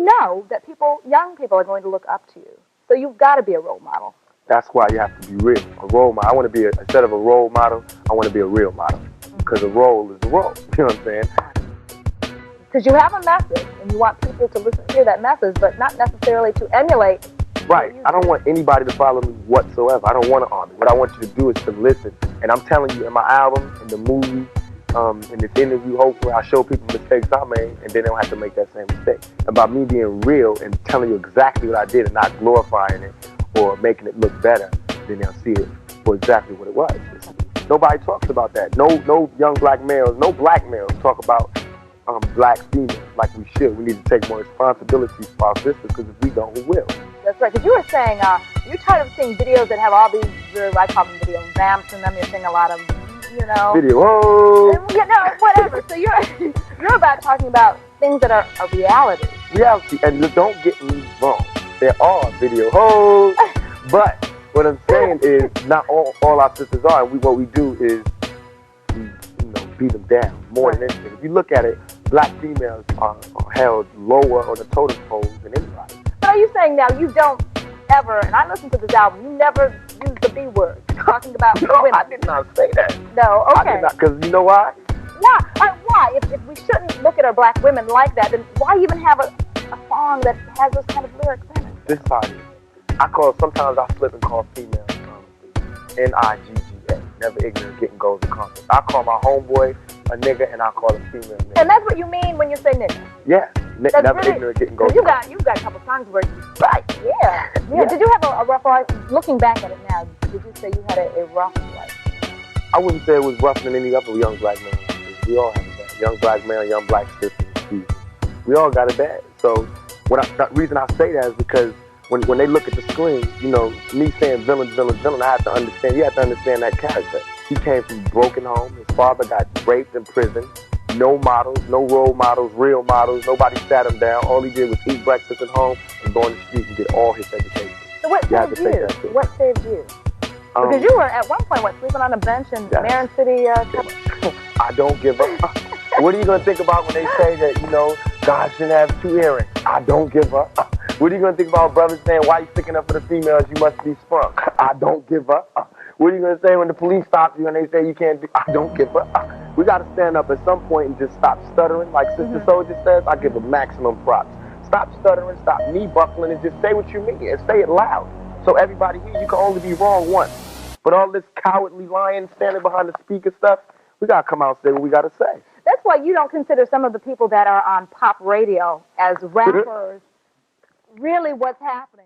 know that young people are going to look up to you. So you've got to be a role model. That's why you have to be real. A role model. I want to be, instead of a role model, I want to be a real model. Because a role is a role. You know what I'm saying? Because you have a message, and you want people to hear that message, but not necessarily to emulate. Right. I don't want anybody to follow me whatsoever. I don't want an army. What I want you to do is to listen. And I'm telling you, in my album, in the movie, in this interview, hopefully I show people mistakes I made, and then they don't have to make that same mistake. About me being real and telling you exactly what I did and not glorifying it or making it look better, then they'll see it for exactly what it was. Nobody talks about that. No young black males, no black males talk about black females like we should. We need to take more responsibility for our sisters, because if we don't, who will? That's right, because you were saying you're tired of seeing videos that have all these, I call them video vamps in them. You're seeing a lot of, video, oh! Whatever. So you're about talking about things that are a reality. Reality, and don't get me wrong. There are video hoes, but what I'm saying is not all our sisters are. And what we do is we beat them down more than anything. If you look at it, black females are held lower on the totem pole than anybody. But are you saying now you don't ever, and I listened to this album, you never use the B word, talking about women? I did not say that. No, okay. I did not, because you know why? Why? Why? If we shouldn't look at our black women like that, then why even have a song that has those kind of lyrics in it? This is how it is. Sometimes I slip and call females N-I-G-G-A. Never ignorant, getting goals accomplished. I call my homeboy a nigga, and I call a female nigga. And that's what you mean when you say nigga? Yes. Never ignorant, getting goals accomplished. You've got a couple songs where right. Yeah. Did you have a rough life? Looking back at it now, did you say you had a rough life? I wouldn't say it was rougher than any other young black man. We all have it bad. Young black man, young black sister. We all got it bad. So the reason I say that is because when they look at the screen, me saying villain, I have to understand. You have to understand that character. He came from a broken home. His father got raped in prison. No models, no role models, real models. Nobody sat him down. All he did was eat breakfast at home and go on the street and get all his education. So what saved you? What saved you? Because you were at one point sleeping on a bench in Marin City. I don't give up. What are you going to think about when they say that, God shouldn't have 2 earrings? I don't give up. What are you going to think about brothers saying, why you sticking up for the females? You must be sprung. I don't give up. What are you going to say when the police stop you and they say you can't do? I don't give up. We got to stand up at some point and just stop stuttering. Like Sister Soldier says, I give a maximum props. Stop stuttering, stop knee buckling, and just say what you mean and say it loud. So everybody here, you can only be wrong once. But all this cowardly lying, standing behind the speaker stuff, we got to come out and say what we got to say. That's why you don't consider some of the people that are on pop radio as rappers really what's happening.